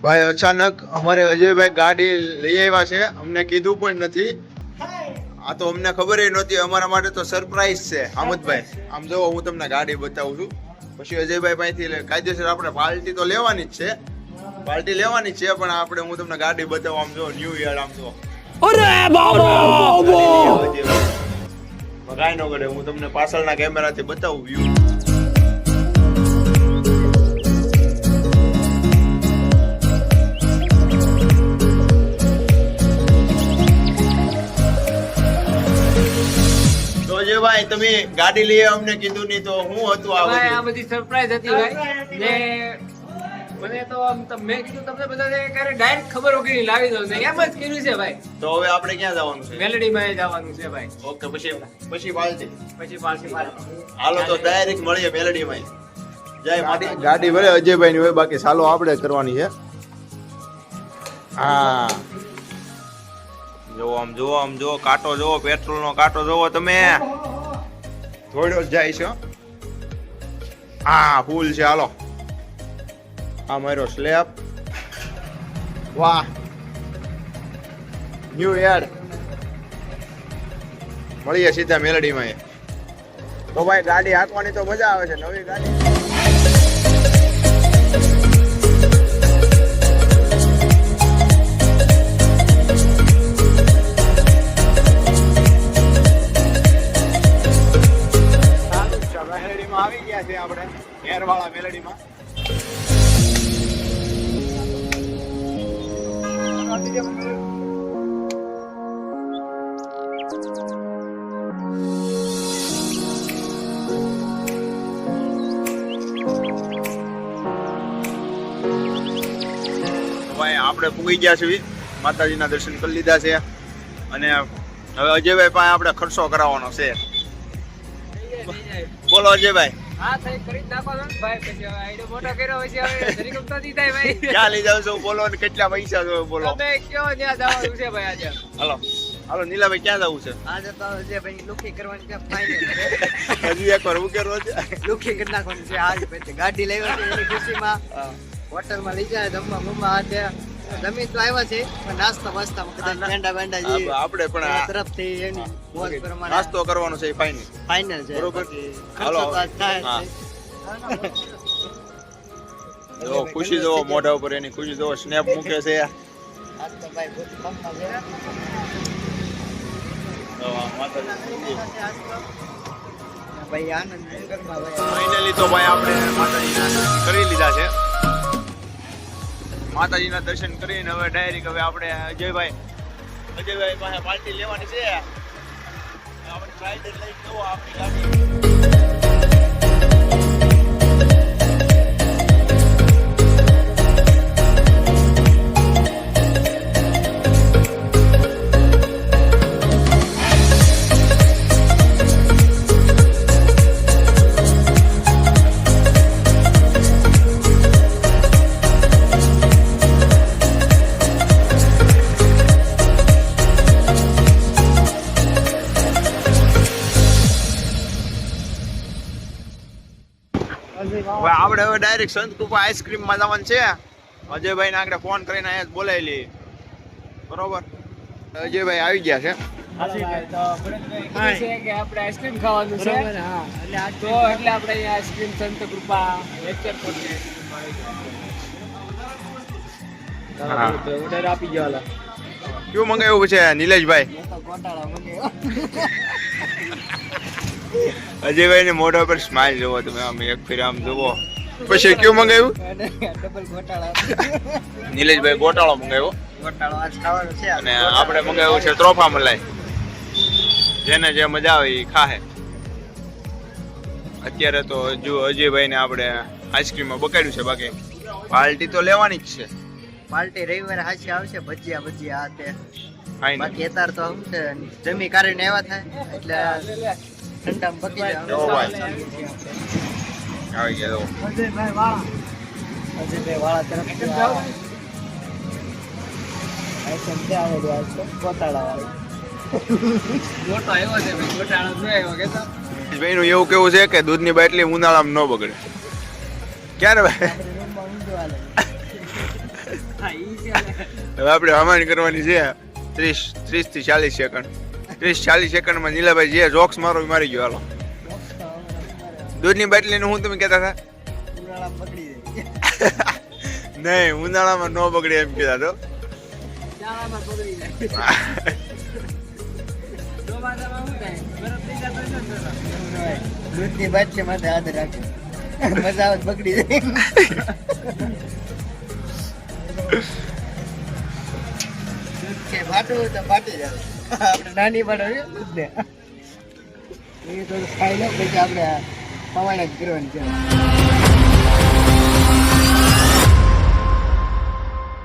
ભાઈ અચાનક અમારે અજયભાઈ ગાડી લઈ આવ્યા છે, અમને કીધું પણ નથી. આ તો અમને ખબર નહોતી, અમારા માટે તો સરપ્રાઈઝ છે. આમદભાઈ આમ જો હું તમને ગાડી બતાવું છું, પછી અજયભાઈ પાસેથી કાયદેસર આપણે પાર્ટી તો લેવાની જ છે, પાર્ટી લેવાની જ છે, પણ આપણે હું તમને ગાડી બતાવું. આમ જો ન્યુ યર, આમ જો ભગાઈ નો ગળે. હું તમને પાછળના કેમેરાથી બતાવું વ્યૂ. ભાઈ તમે ગાડી લઈ અમને કીધું નહીં તો હું હતું આ ભાઈ? આ બધી સરપ્રાઈઝ હતી ભાઈ. ને મને તો મેં કીધું તમને બધાને ક્યારે ડાયરેક્ટ ખબર વગર લાવી દઉં ને એમ જ કર્યું છે ભાઈ. તો હવે આપણે ક્યાં જવાનું છે? મેલેડીમાં જવાનું છે ભાઈ. ઓકે, પછી પાલટી હાલો તો ડાયરેક્ટ મળીએ મેલેડીમાં. જય માટી. ગાડી ભલે અજયભાઈ ની હોય, બાકી ચાલો આપણે કરવાની છે. હા જો આમ જો કાંટો જોવો, પેટ્રોલ નો કાંટો જોવો તમે. થોડો જ જાય છે. હા ફૂલ છે. હાલો આ મારો સ્લેબ. વાહ ન્યુ યર. મળીએ સીધા મેલડીમાં. તો ભાઈ ગાડી હાંકવાની તો મજા આવે છે. નવી ગાડી આવી ગયા છે આપણે એરવાળા મેલડીમાં. ભાઈ આપણે પૂગી ગયા છીએ, માતાજીના દર્શન કરી લીધા છે, અને હવે અજયભાઈ પાસે આપણે ખર્ચો કરાવવાનો છે. બોલો અજયભાઈ. હા થઈ કરી નાખવાનો ભાઈ. પછી હવે આઈડો મોટો કર્યો પછી હવે જરી ગમતો દી થાય ભાઈ. ક્યાં લઈ જાવ છો બોલો, ને કેટલા પૈસા જો બોલો. તમે કયો ત્યાં જવાનું છે ભાઈ આજે? હાલો નીલાભાઈ ક્યાં જવું છે? આજે તો જે ભાઈ લુખી કરવાની છે ફાઇનલ. હજી એકવાર ઉકેરવો છે. લુખી કરી નાખવાની છે આજ. પછી ગાડી લેવા છે એની ખુશીમાં હોટલમાં લઈ જાય જમવા મમ્મા હાથે. જમીન તો આવ્યા છે પણ નાસ્તો વાસ્તા બેંડા જે આપણે પણ તરફથી એની મોજ પ્રમાણે નાસ્તો કરવાનો છે. ફાઇનલ છે બરોબર. હાલો જો ખુશી જો મોઢા ઉપર, એની ખુશી જો સ્નેપ મૂકે છે. ફાઇનલી તો ભાઈ આપણે માતાજીના કરી લીધા છે. માતાજીના દર્શન કરીને હવે ડાયરેક્ટ હવે આપણે અજયભાઈ પાસે પાર્ટી લેવાની છે. આપણે રાઈડર લઈ જવો આપણી ગાડી. આપણે હવે ડાયરેક્ટ સંત કૃપા આઈસ્ક્રીમ માં જવાનું છે. અજયભાઈ ને આગળ ફોન કરીને અહીંયા બોલાવી લઈએ. બરોબર, અજયભાઈ આવી ગયા છે. આઈસ્ક્રીમ ખાવાનું છે તો એટલે આપણે અહીંયા આઈસ્ક્રીમ સંત કૃપા લેક્ચર ઓર્ડર આપી ગયો. શું મંગાવ્યું છે નિલેશભાઈ? અજયભાઈ ને મોઢા પર સ્માઈલ જોવો તમે, આમ એક ફેર આમ જોવો. પછી કયું મંગાવ્યું? ડબલ ગોટાળા. નિલેશભાઈ ગોટાળો મંગાવ્યો. ગોટાળો આજ ખાવાનો છે. અને આપણે મંગાવ્યું છે ત્રોફા મલાઈ. જેને જે મજા આવે એ ખાહે. અત્યારે તો જો અજયભાઈ ને આપણે આઈસ્ક્રીમમાં બકાડ્યું છે, બાકી પાર્ટી તો લેવાની જ છે. પાર્ટી રવિવારે હાચી આવશે. ભજીયા આ તે ફાઇનલ. બાકી અત્યારે તો શું છે જમી કાઢીને એવા થાય એટલે ઠંડા પકી જાય. આવી ગયા તો અજયભાઈ વાળા તરફથી આઈટમ ક્યાં આવેલું આજ તો ગોટાળા વાળી. ગોટો આવ્યો છે ભાઈ, ગોટાળા ન આવ્યો કે તો ભાઈ નું એવું કેવું છે કે દૂધની બાટલી ઉનાળામાં ન બગડે. ક્યારે ભાઈ હવે આપણે હમાણી કરવાની છે 30 થી 40 સેકન્ડ 30-40 સેકન્ડમાં નીલાભાઈ જે જોક્સ મારો એ મારી ગયો. હાલો દૂધની બાટલીનું હું તમે કહેતા હતા? ઉનાળામાં બગડી જાય. નહીં, ઉનાળામાં નો બગડે એમ કહેતા તો. ઉનાળામાં બગડી જાય. દૂધની બાટલી માટે હાથ રાખે. મજા આવે તો બગડી જાય. દૂધ કે ફાટવું તો ફાટી જાય. આપણે નાની બાટો છે દૂધને. એ તો ખાઈ લો પછી આપણે પવાડા જ કરવાની છે.